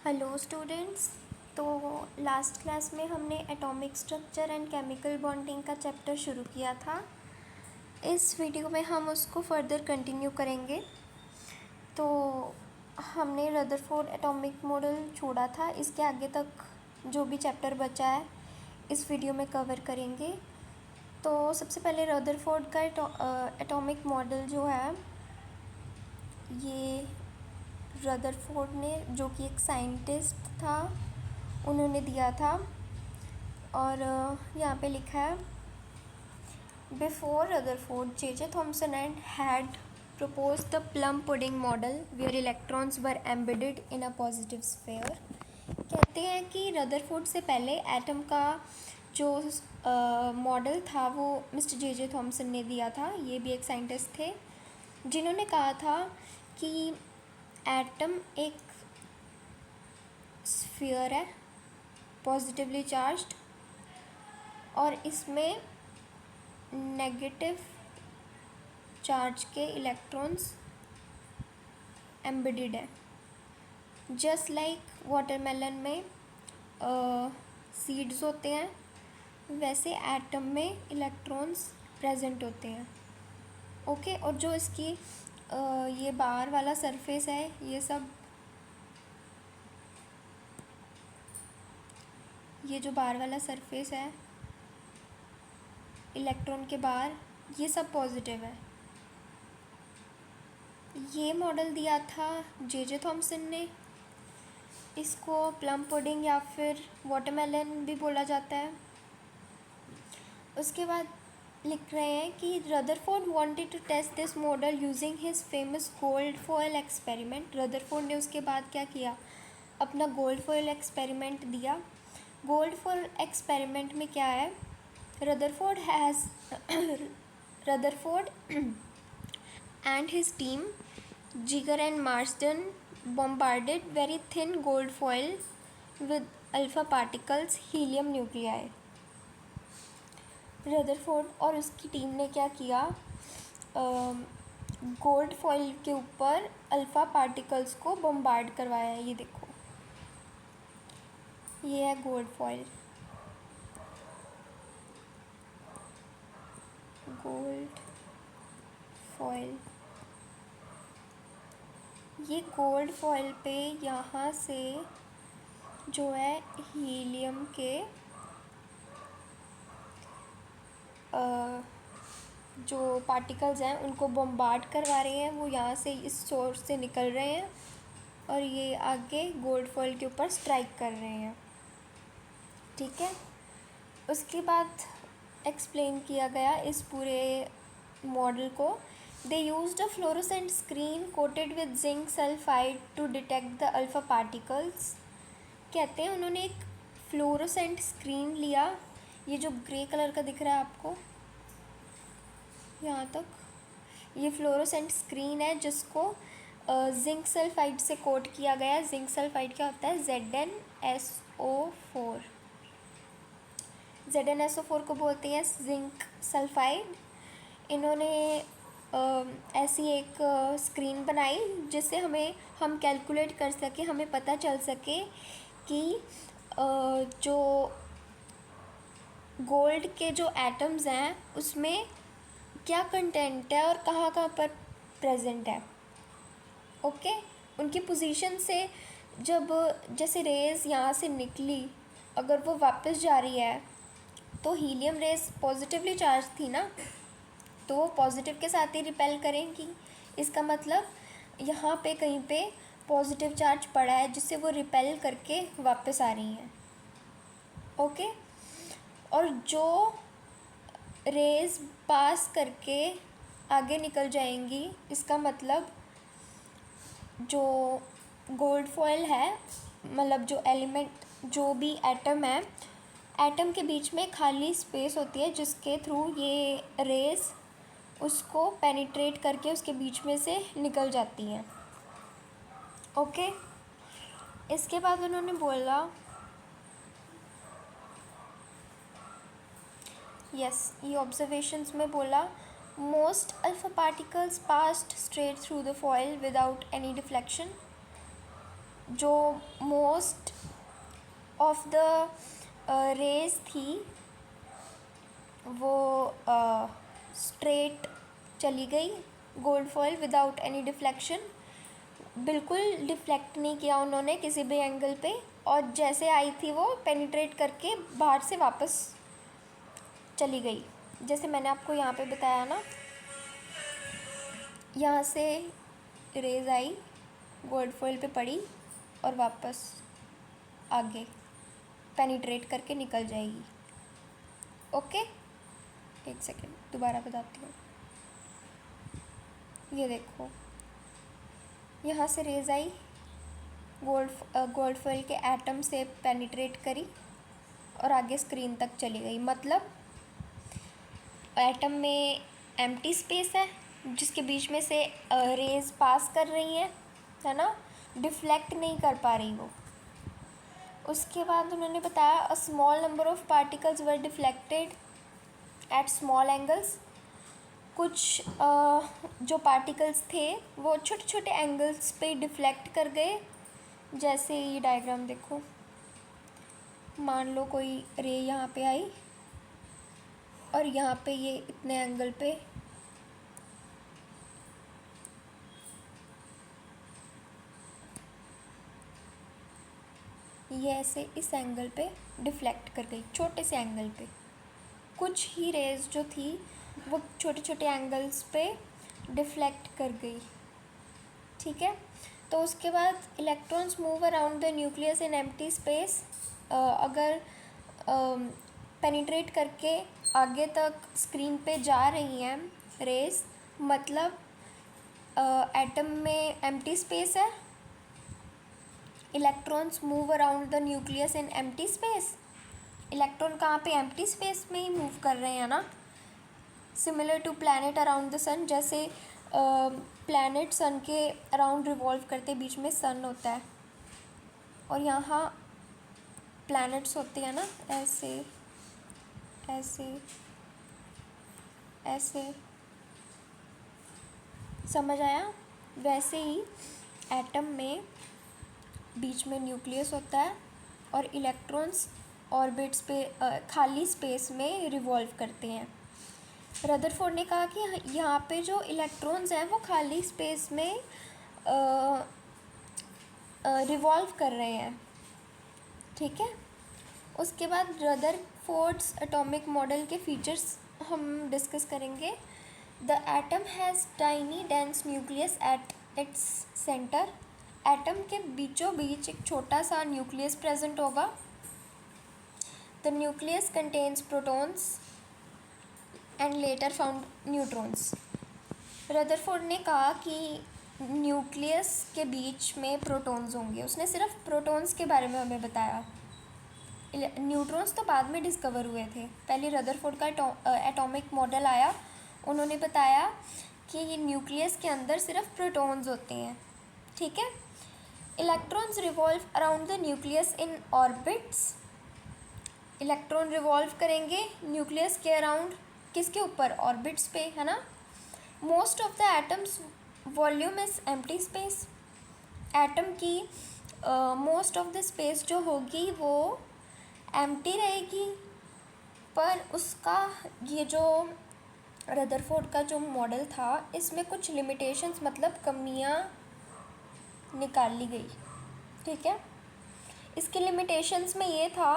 Hello students. तो last class में हमने atomic structure and chemical bonding का चैप्टर शुरू किया था। इस वीडियो में हम उसको फर्दर कंटिन्यू करेंगे। तो हमने रदरफोर्ड एटॉमिक मॉडल छोड़ा था, इसके आगे तक जो भी चैप्टर बचा है इस वीडियो में कवर करेंगे। तो सबसे पहले रदरफोर्ड का एटॉमिक मॉडल जो है ये रदरफोर्ड ने, जो कि एक साइंटिस्ट था, उन्होंने दिया था। और यहाँ पे लिखा है, before Rutherford J Thomson and had proposed the plum pudding model where electrons were embedded in a positive sphere। कहते हैं कि रदरफोर्ड से पहले एटम का जो मॉडल था वो मिस्टर जे थॉमसन ने दिया था। ये भी एक साइंटिस्ट थे जिन्होंने कहा था कि एटम एक स्फीयर है, पॉजिटिवली चार्ज्ड, और इसमें नेगेटिव चार्ज के इलेक्ट्रॉन्स एम्बेडेड है। जस्ट लाइक वाटरमेलन में सीड्स होते हैं, वैसे एटम में इलेक्ट्रॉन्स प्रेजेंट होते हैं। ओके, और जो इसकी ये बाहर वाला सरफेस है, ये जो बाहर वाला सरफेस है इलेक्ट्रॉन के बाहर, ये सब पॉजिटिव है। ये मॉडल दिया था जे थॉमसन ने। इसको प्लम पुडिंग या फिर वाटरमेलन भी बोला जाता है। उसके बाद लिख रहे हैं कि Rutherford wanted to test this model using his famous gold foil experiment. Rutherford ने उसके बाद क्या किया, अपना गोल्ड फॉयल एक्सपेरिमेंट दिया। गोल्ड फॉयल एक्सपेरिमेंट में क्या है, Rutherford and his team, Jigar and Marsden, bombarded very thin gold foil with alpha particles, helium nuclei। Rutherford और उसकी टीम ने क्या किया, गोल्ड फॉइल के ऊपर अल्फ़ा पार्टिकल्स को बम्बार्ड करवाया है। ये देखो, ये है गोल्ड फॉइल। गोल्ड फॉइल, ये गोल्ड फॉइल पे यहाँ से जो है हीलियम के जो पार्टिकल्स हैं उनको बम्बार्ड करवा रहे हैं। वो यहाँ से इस सोर्स से निकल रहे हैं और ये आगे गोल्ड फॉइल के ऊपर स्ट्राइक कर रहे हैं। ठीक है, उसके बाद एक्सप्लेन किया गया इस पूरे मॉडल को। They used a fluorescent screen coated with zinc sulphide to detect the alpha particles. कहते हैं उन्होंने एक फ्लोरोसेंट स्क्रीन लिया, ये जो ग्रे कलर का दिख रहा है आपको यहाँ तक, ये फ्लोरोसेंट स्क्रीन है जिसको जिंक सल्फाइड से कोट किया गया है। जिंक सल्फाइड क्या होता है, ZnSO4। ZnSO4 को बोलते हैं जिंक सल्फाइड। इन्होंने ऐसी एक स्क्रीन बनाई जिससे हम कैलकुलेट कर सके, हमें पता चल सके कि जो गोल्ड के जो एटम्स हैं उसमें क्या कंटेंट है और कहाँ कहाँ पर प्रेजेंट है। ओके, उनकी पोजीशन से जब जैसे रेज़ यहाँ से निकली, अगर वो वापस जा रही है तो हीलियम रेज़ पॉजिटिवली चार्ज थी ना, तो वो पॉजिटिव के साथ ही रिपेल करेंगी। इसका मतलब यहाँ पे कहीं पे पॉजिटिव चार्ज पड़ा है जिससे वो रिपेल करके वापस आ रही हैं। ओके, और जो रेज़ पास करके आगे निकल जाएंगी, इसका मतलब जो गोल्ड फॉइल है, मतलब जो एलिमेंट, जो भी एटम है, एटम के बीच में खाली स्पेस होती है जिसके थ्रू ये रेज़ उसको पेनिट्रेट करके उसके बीच में से निकल जाती हैं। ओके, इसके बाद उन्होंने बोला, ये ऑब्जर्वेशंस में बोला, most alpha particles passed straight through the foil without any deflection. जो मोस्ट ऑफ द रेज थी वो स्ट्रेट चली गई, gold foil without any deflection, बिल्कुल डिफ्लेक्ट नहीं किया उन्होंने किसी भी एंगल पे, और जैसे आई थी वो पेनिट्रेट करके बाहर से वापस चली गई। जैसे मैंने आपको यहाँ पे बताया ना, यहाँ से रेज आई, गोल्ड फॉइल पे पड़ी और वापस आगे पेनिट्रेट करके निकल जाएगी। ओके, एक सेकेंड दोबारा बताती हूँ। ये देखो, यहाँ से रेज आई, गोल्ड फॉइल के एटम से पेनिट्रेट करी और आगे स्क्रीन तक चली गई। मतलब एटम में एम्प्टी स्पेस है जिसके बीच में से रेज पास कर रही हैं, है ना, डिफ्लेक्ट नहीं कर पा रही वो। उसके बाद उन्होंने बताया a small number of particles were deflected at small angles. कुछ जो पार्टिकल्स थे वो छोटे छोटे एंगल्स पे डिफ्लेक्ट कर गए। जैसे ये डायग्राम देखो, मान लो कोई रे यहाँ पे आई और यहाँ पे ये इतने एंगल पे ये ऐसे इस एंगल पे डिफ्लेक्ट कर गई, छोटे से एंगल पे। कुछ ही रेज जो थी वो छोटे छोटे एंगल्स पे डिफ्लेक्ट कर गई, ठीक है। तो उसके बाद electrons move around the nucleus in empty space. अगर पेनिट्रेट करके आगे तक स्क्रीन पे जा रही हैं रेज, मतलब एटम में एम्प्टी स्पेस है। Electrons move around the nucleus in empty space. Electron कहाँ पे, एम्प्टी स्पेस में ही मूव कर रहे हैं ना। Similar to planet around the sun, जैसे प्लैनेट सन के अराउंड रिवॉल्व करते, बीच में सन होता है और यहाँ प्लैनेट्स होते हैं ना, ऐसे ऐसे ऐसे, समझ आया। वैसे ही एटम में बीच में न्यूक्लियस होता है और इलेक्ट्रॉन्स ऑर्बिट्स पे खाली स्पेस में रिवॉल्व करते हैं। रदरफोर्ड ने कहा कि यहाँ पे जो इलेक्ट्रॉन्स हैं वो खाली स्पेस में रिवॉल्व कर रहे हैं, ठीक है। उसके बाद रदरफोर्ड्स एटॉमिक मॉडल के फीचर्स हम डिस्कस करेंगे। The atom has tiny dense nucleus at its centre. Atom के बीचों बीच एक छोटा सा न्यूक्लियस प्रेजेंट होगा। The nucleus contains protons and later found neutrons. Rutherford ने कहा कि न्यूक्लियस के बीच में प्रोटॉन्स होंगे। उसने सिर्फ प्रोटॉन्स के बारे में हमें बताया, न्यूट्रॉन्स तो बाद में डिस्कवर हुए थे। पहले रदरफोर्ड का एटॉमिक मॉडल आया, उन्होंने बताया कि न्यूक्लियस के अंदर सिर्फ प्रोटॉन्स होते हैं, ठीक है। Electrons revolve around the nucleus in orbits. Electron revolve करेंगे न्यूक्लियस के अराउंड, किसके ऊपर, ऑर्बिट्स पे, है ना। Most of the atoms volume is empty space. Atom की मोस्ट ऑफ द स्पेस जो होगी वो एम्प्टी रहेगी, पर उसका ये जो रदरफोर्ड का जो मॉडल था इसमें कुछ लिमिटेशंस, मतलब कमियां निकाल ली गई, ठीक है। इसके लिमिटेशंस में ये था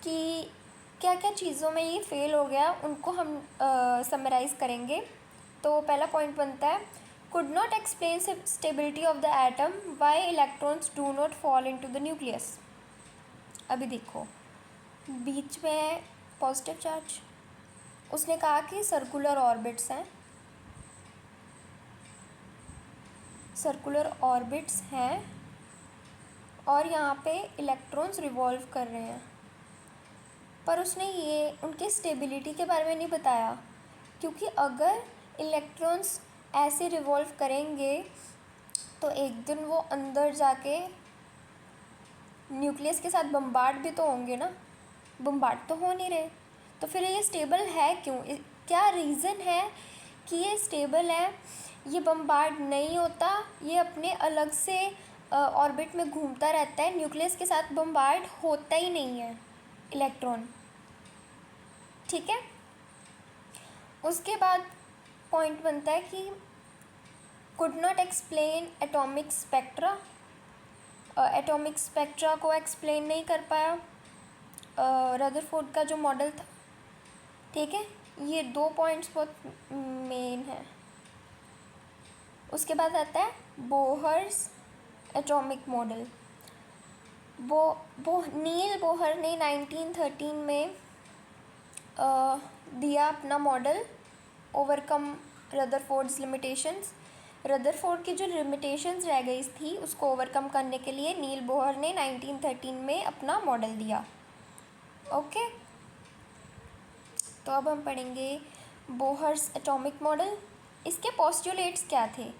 कि क्या क्या चीज़ों में ये फेल हो गया, उनको हम समराइज़ करेंगे। तो पहला पॉइंट बनता है, could not explain stability of the atom, why electrons do not fall into the nucleus. अभी देखो, बीच में है पॉजिटिव चार्ज, उसने कहा कि सर्कुलर ऑर्बिट्स हैं, सर्कुलर ऑर्बिट्स हैं और यहाँ पे इलेक्ट्रॉन्स रिवॉल्व कर रहे हैं, पर उसने ये उनके स्टेबिलिटी के बारे में नहीं बताया, क्योंकि अगर इलेक्ट्रॉन्स ऐसे रिवॉल्व करेंगे तो एक दिन वो अंदर जाके न्यूक्लियस के साथ बम्बार्ड भी तो होंगे ना, बम्बार्ड तो हो नहीं रहे, तो फिर ये स्टेबल है क्यों, क्या रीज़न है कि ये स्टेबल है। ये बम्बार्ड नहीं होता, ये अपने अलग से ऑर्बिट में घूमता रहता है, न्यूक्लियस के साथ बम्बार्ड होता ही नहीं है इलेक्ट्रॉन। ठीक है, उसके बाद पॉइंट बनता है कि could not explain atomic spectra, atomic spectra को एक्सप्लेन नहीं कर पाया रदरफोर्ड का जो मॉडल था। ठीक है, ये 2 पॉइंट्स बहुत मेन है। उसके बाद आता है बोहर्स एटॉमिक मॉडल। नील बोहर ने 1913 में दिया अपना model, overcome Rutherford's limitations. Rutherford की जो लिमिटेशंस रह गई थी उसको ओवरकम करने के लिए नील बोहर ने 1913 में अपना मॉडल दिया। ओके, तो अब हम पढ़ेंगे बोहर्स एटॉमिक मॉडल। इसके पोस्टुलेट्स क्या थे?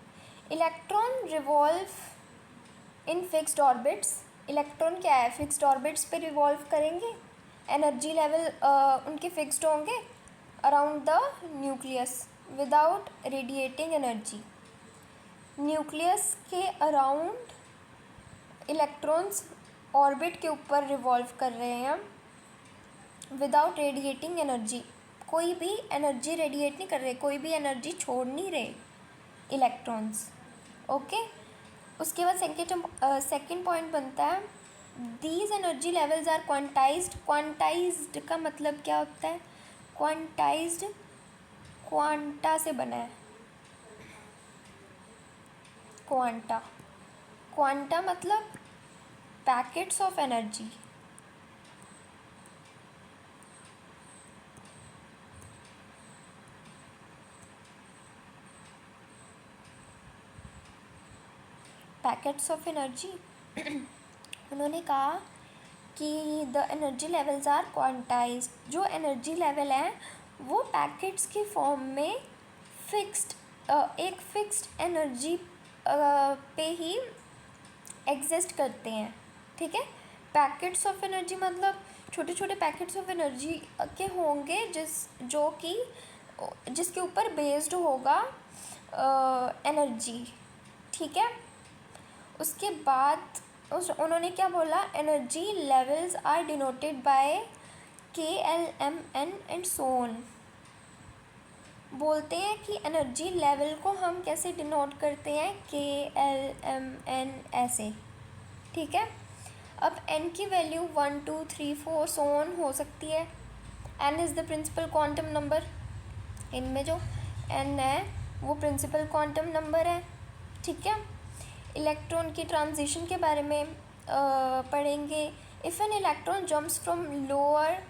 Electron revolve in fixed orbits. Electron क्या है, फिक्स्ड ऑर्बिट्स पे रिवॉल्व करेंगे, एनर्जी लेवल उनके फिक्स्ड होंगे around the nucleus without radiating energy. Nucleus के अराउंड इलेक्ट्रॉन्स ऑर्बिट के ऊपर रिवॉल्व कर रहे हैं विदाउट रेडिएटिंग एनर्जी। कोई भी एनर्जी रेडिएट नहीं कर रहे, कोई भी एनर्जी छोड़ नहीं रहे इलेक्ट्रॉन्स। ओके, उसके बाद सेकेंड पॉइंट बनता है these energy levels are quantised. Quantised का मतलब क्या होता है? क्वांटाइज्ड क्वांटा से बना है, क्वांटा। क्वांटा मतलब packets of energy. Packets of energy उन्होंने कहा कि the energy levels are quantised. जो एनर्जी लेवल है वो पैकेट्स की फॉर्म में फिक्स्ड, एक फिक्स्ड एनर्जी पे ही एग्जिस्ट करते हैं। ठीक है, पैकेट्स ऑफ एनर्जी मतलब छोटे छोटे पैकेट्स ऑफ एनर्जी के होंगे जिसके ऊपर बेस्ड होगा एनर्जी। ठीक है, उसके बाद उन्होंने क्या बोला, energy levels are denoted by KLMN and so on. बोलते हैं कि एनर्जी लेवल को हम कैसे डिनोट करते हैं, KLMN ऐसे। ठीक है, अब n की वैल्यू 1 2 3 4 सोन हो सकती है। n is the principal quantum number. इनमें जो n है वो प्रिंसिपल क्वांटम नंबर है। ठीक है, इलेक्ट्रॉन की ट्रांजिशन के बारे में पढ़ेंगे। If an electron jumps from lower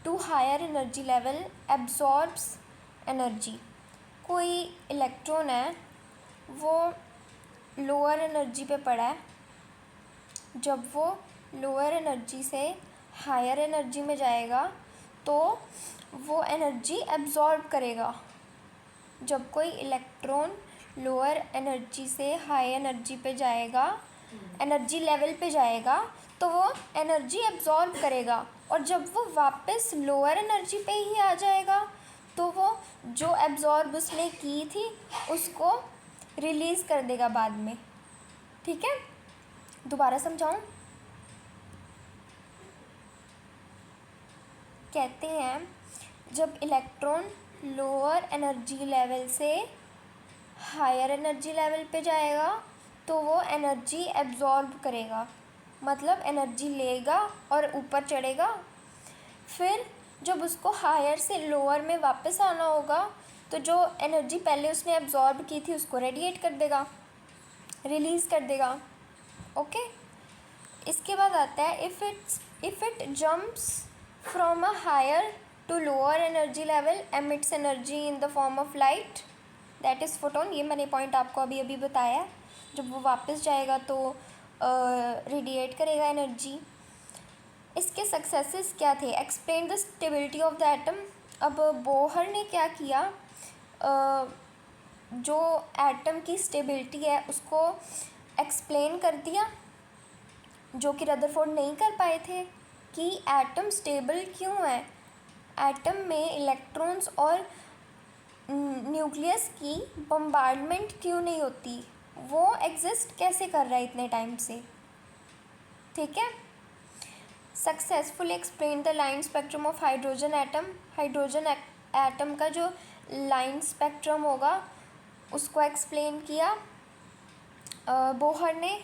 to higher energy level absorbs energy. कोई इलेक्ट्रॉन है वो लोअर एनर्जी पे पड़ा है, जब वो लोअर एनर्जी से हायर एनर्जी में जाएगा तो वो एनर्जी एब्जॉर्ब करेगा। जब कोई इलेक्ट्रॉन लोअर एनर्जी से हाई एनर्जी पे जाएगा, एनर्जी लेवल पे जाएगा, तो वो एनर्जी एब्जॉर्ब करेगा। और जब वो वापस लोअर एनर्जी पे ही आ जाएगा तो वो जो एब्जॉर्ब उसने की थी उसको रिलीज़ कर देगा बाद में। ठीक है, दोबारा समझाऊं? कहते हैं जब इलेक्ट्रॉन लोअर एनर्जी लेवल से हायर एनर्जी लेवल पे जाएगा तो वो एनर्जी एब्जॉर्ब करेगा, मतलब एनर्जी लेगा और ऊपर चढ़ेगा। फिर जब उसको हायर से लोअर में वापस आना होगा तो जो एनर्जी पहले उसने एब्जॉर्ब की थी उसको रेडिएट कर देगा, रिलीज़ कर देगा। ओके, इसके बाद आता है if it jumps from a higher to lower energy level emits energy in the form of light that is photon. ये मैंने पॉइंट आपको अभी अभी बताया है। जब वो वापस जाएगा तो रेडिएट करेगा एनर्जी। इसके सक्सेसेस क्या थे? Explain the stability of the atom. अब बोहर ने क्या किया, जो एटम की स्टेबिलिटी है उसको एक्सप्लेन कर दिया, जो कि रदरफोर्ड नहीं कर पाए थे, कि एटम स्टेबल क्यों है, एटम में इलेक्ट्रॉन्स और न्यूक्लियस की बम्बार्डमेंट क्यों नहीं होती, वो एग्जिस्ट कैसे कर रहा है इतने टाइम से, ठीक है। Successfully explain the line spectrum of hydrogen atom. Hydrogen atom का जो लाइन स्पेक्ट्रम होगा उसको एक्सप्लेन किया बोहर ने,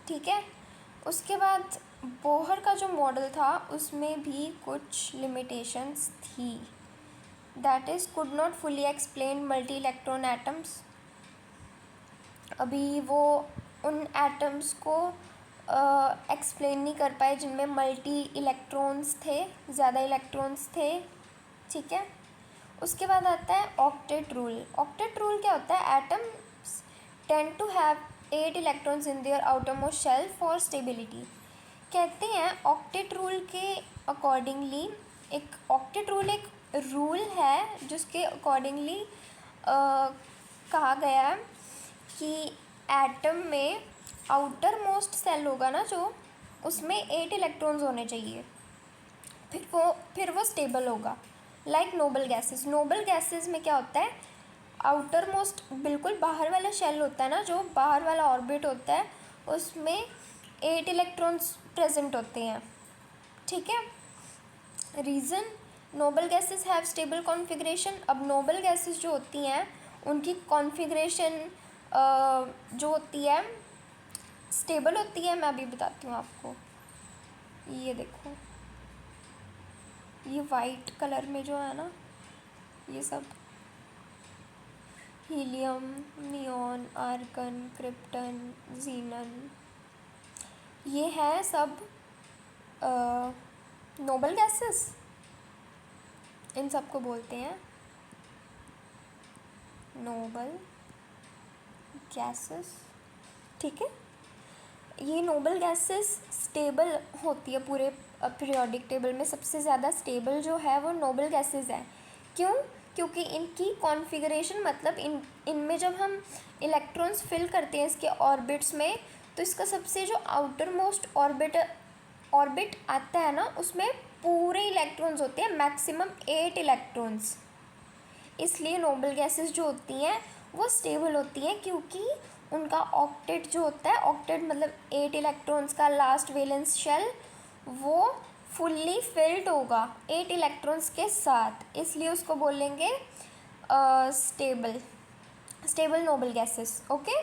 ठीक है। उसके बाद बोहर का जो मॉडल था उसमें भी कुछ लिमिटेशंस थी, that is could not fully explain multi electron atoms. अभी वो उन एटम्स को एक्सप्लेन नहीं कर पाए जिनमें मल्टी इलेक्ट्रॉन्स थे, ज़्यादा इलेक्ट्रॉन्स थे, ठीक है। उसके बाद आता है ऑक्टेट रूल। ऑक्टेट रूल क्या होता है? Atoms tend to have 8 electrons in their outermost shell for stability. कहते हैं ऑक्टेट रूल के अकॉर्डिंगली, एक ऑक्टेट रूल एक रूल है जिसके अकॉर्डिंगली कहा गया है कि एटम में आउटर मोस्ट सेल होगा ना जो, उसमें 8 इलेक्ट्रॉन्स होने चाहिए, फिर वो स्टेबल होगा। Like noble gases. Noble gases में क्या होता है? आउटर मोस्ट बिल्कुल बाहर वाला शेल होता है ना, जो बाहर वाला ऑर्बिट होता है, उसमें 8 इलेक्ट्रॉन्स प्रेजेंट होते हैं, ठीक है। Reason, noble gases have stable configuration. अब नोबल गैसेस जो होती हैं उनकी कॉन्फ़िगरेशन जो होती है स्टेबल होती है। मैं अभी बताती हूँ आपको। ये देखो, ये वाइट कलर में जो है ना, ये सब हीलियम, नियॉन, आर्गन, क्रिप्टन, जीनन, ये है सब नोबल गैसेस। इन सब को बोलते हैं नोबल गैसेस, ठीक है। ये नोबल गैसेस स्टेबल होती है पूरे पीरियोडिक टेबल में। सबसे ज़्यादा स्टेबल जो है वो नोबल गैसेस है। क्यों? क्योंकि इनकी कॉन्फ़िगरेशन, मतलब इनमें जब हम इलेक्ट्रॉन्स फिल करते हैं इसके ऑर्बिट्स में, तो इसका सबसे जो आउटर मोस्ट ऑर्बिट आता है ना, उसमें पूरे इलेक्ट्रॉन्स होते हैं, मैक्सिमम 8 इलेक्ट्रॉन्स। इसलिए नोबल गैसेस जो होती हैं वो स्टेबल होती हैं, क्योंकि उनका ऑक्टेट जो होता है, ऑक्टेट मतलब 8 इलेक्ट्रॉन्स का लास्ट वैलेंस शेल, वो फुल्ली फिल्ड होगा 8 इलेक्ट्रॉन्स के साथ, इसलिए उसको बोलेंगे stable noble gases, okay.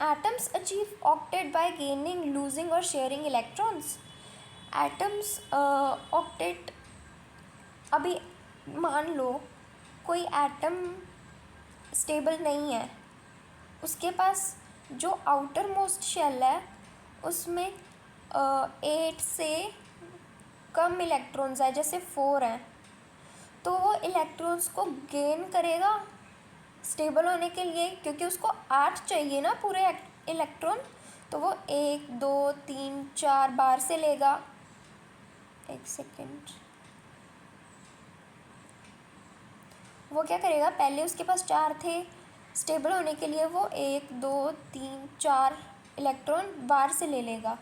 Atoms achieve octet bye gaining, losing और शेयरिंग इलेक्ट्रॉन्स। एटम्स ऑक्टेट, अभी मान लो कोई एटम स्टेबल नहीं है, उसके पास जो आउटर मोस्ट शेल है उसमें 8 से कम इलेक्ट्रॉन्स है, जैसे 4 हैं, तो वो इलेक्ट्रॉन्स को गेन करेगा स्टेबल होने के लिए, क्योंकि उसको 8 चाहिए ना पूरे इलेक्ट्रॉन, तो वो 1 2 3 4 बार से लेगा। एक सेकेंड, वो क्या करेगा, पहले उसके पास 4 थे, स्टेबल होने के लिए वो 1 2 3 4 इलेक्ट्रॉन बार से ले लेगा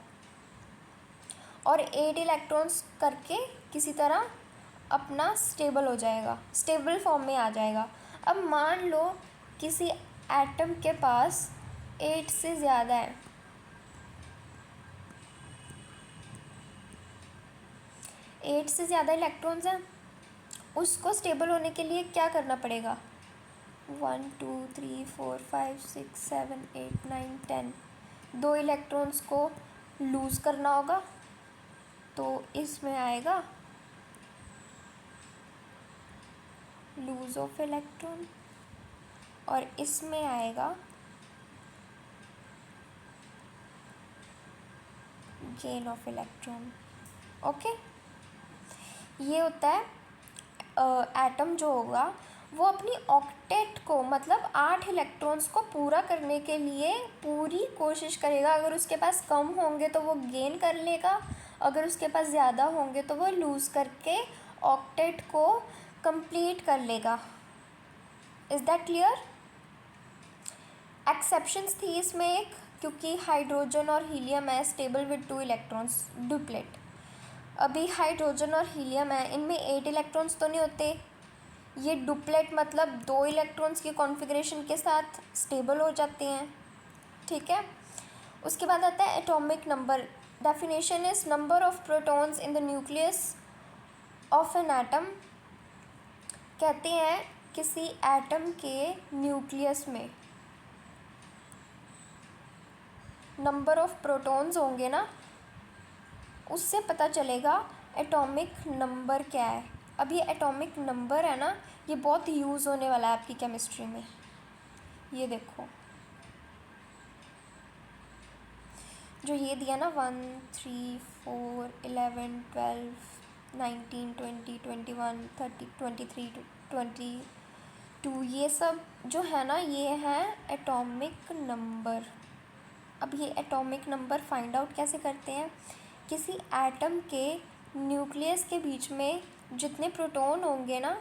और 8 इलेक्ट्रॉन्स करके किसी तरह अपना स्टेबल हो जाएगा, स्टेबल फॉर्म में आ जाएगा। अब मान लो किसी एटम के पास 8 से ज़्यादा है, 8 से ज़्यादा इलेक्ट्रॉन्स हैं, उसको स्टेबल होने के लिए क्या करना पड़ेगा? 1 2 3 4 5 6 7 8 9 10, 2 इलेक्ट्रॉन्स को लूज़ करना होगा, तो इसमें आएगा लूज ऑफ इलेक्ट्रॉन और इसमें आएगा गेन ऑफ इलेक्ट्रॉन, ओके। ये होता है एटम जो होगा वो अपनी ऑक्टेट को, मतलब 8 इलेक्ट्रॉन्स को पूरा करने के लिए पूरी कोशिश करेगा। अगर उसके पास कम होंगे तो वो गेन कर लेगा, अगर उसके पास ज़्यादा होंगे तो वो लूज़ करके ऑक्टेट को कंप्लीट कर लेगा। Is that clear? एक्सेप्शंस थी इसमें एक, क्योंकि हाइड्रोजन और हीलियम है स्टेबल विद 2 इलेक्ट्रॉन्स, डुप्लेट। अभी हाइड्रोजन और हीलियम है, इनमें 8 इलेक्ट्रॉन्स तो नहीं होते, ये डुप्लेट मतलब 2 इलेक्ट्रॉन्स की कॉन्फ़िगरेशन के साथ स्टेबल हो जाते हैं, ठीक है। उसके बाद आता है atomic number. Definition is number of protons in the nucleus of an atom. कहते हैं किसी एटम के न्यूक्लियस में नंबर ऑफ प्रोटॉन्स होंगे ना, उससे पता चलेगा एटॉमिक नंबर क्या है। अब ये एटॉमिक नंबर है ना, ये बहुत यूज़ होने वाला है आपकी केमिस्ट्री में। ये देखो जो ये दिया ना 1 3 4 11 12 19 20 21 30 23 22, ये सब जो है ना, ये है एटॉमिक नंबर। अब ये एटॉमिक नंबर फाइंड आउट कैसे करते हैं? किसी एटम के न्यूक्लियस के बीच में जितने प्रोटॉन होंगे ना,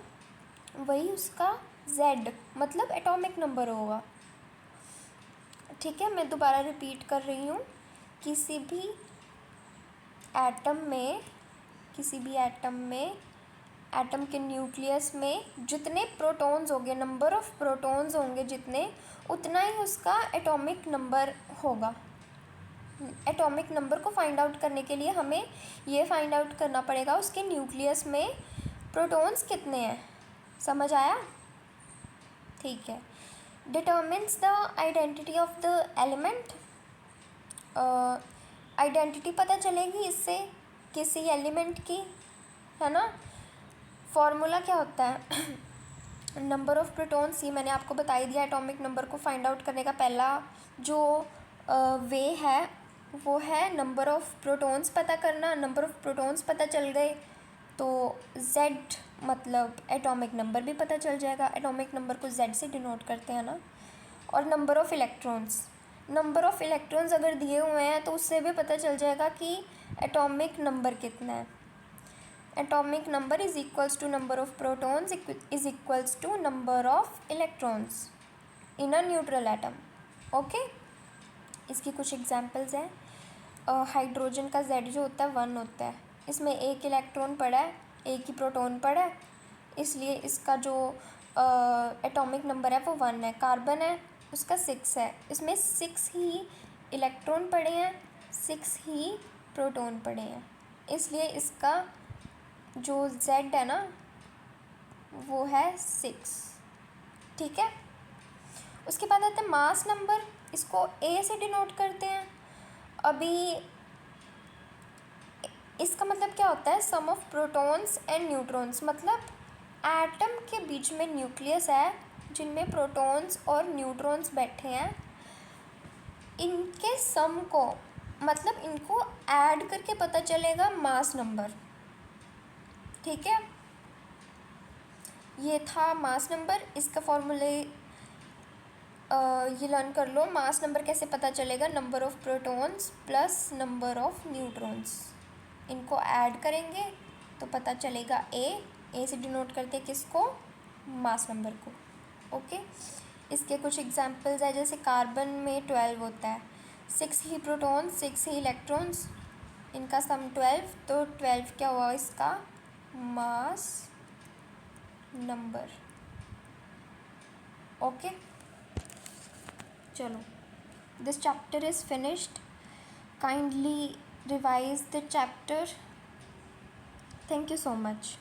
वही उसका Z मतलब एटॉमिक नंबर होगा, ठीक है। मैं दोबारा रिपीट कर रही हूँ। किसी भी एटम में एटम के न्यूक्लियस में जितने प्रोटॉन्स होंगे, नंबर ऑफ़ प्रोटॉन्स होंगे जितने, उतना ही उसका एटॉमिक नंबर होगा। एटॉमिक नंबर को फाइंड आउट करने के लिए हमें ये फाइंड आउट करना पड़ेगा उसके न्यूक्लियस में प्रोटॉन्स कितने हैं। समझ आया? ठीक है। Determines the identity of the element. Identity पता चलेगी इससे किसी एलिमेंट की, है ना। फॉर्मूला क्या होता है? नंबर ऑफ़ प्रोटॉन्स, ये मैंने आपको बता ही दिया। एटॉमिक नंबर को फाइंड आउट करने का पहला जो वे है वो है नंबर ऑफ़ प्रोटॉन्स पता करना। नंबर ऑफ़ प्रोटॉन्स पता चल गए तो Z मतलब एटॉमिक नंबर भी पता चल जाएगा। एटॉमिक नंबर को Z से डिनोट करते हैं ना। और नंबर ऑफ़ इलेक्ट्रॉन्स अगर दिए हुए हैं तो उससे भी पता चल जाएगा कि एटॉमिक नंबर कितना है। Atomic number is equals to number of protons is equals to number of electrons in a neutral atom. Okay, इसकी कुछ एग्जांपल्स हैं। हाइड्रोजन का Z जो होता है 1 होता है। इसमें एक इलेक्ट्रॉन पड़ा है, एक ही प्रोटॉन पड़ा है, इसलिए इसका जो एटॉमिक नंबर है वो 1 है। कार्बन है, उसका 6 है। इसमें 6 ही इलेक्ट्रॉन पड़े हैं, 6 ही प्रोटॉन पड़े हैं, इसलिए इसका जो Z है ना वो है 6, ठीक है। उसके बाद आता है मास नंबर। इसको A से डिनोट करते हैं। अभी इसका मतलब क्या होता है? सम ऑफ प्रोटॉन्स एंड न्यूट्रॉन्स। मतलब एटम के बीच में न्यूक्लियस है जिनमें प्रोटॉन्स और न्यूट्रॉन्स बैठे हैं, इनके सम को मतलब इनको ऐड करके पता चलेगा मास नंबर, ठीक है। ये था मास नंबर। इसका फॉर्मूले ये लर्न कर लो। मास नंबर कैसे पता चलेगा? Number of protons plus number of neutrons, इनको ऐड करेंगे तो पता चलेगा ए से डिनोट करते हैं किसको? मास नंबर को। ओके, इसके कुछ एग्जांपल्स है। जैसे कार्बन में 12 होता है, 6 ही प्रोटॉन्स 6 ही इलेक्ट्रॉन्स, इनका सम 12, तो 12 क्या हुआ इसका? Mass number. ओके, चलो, this chapter is finished. Kindly revise the chapter. Thank you so much.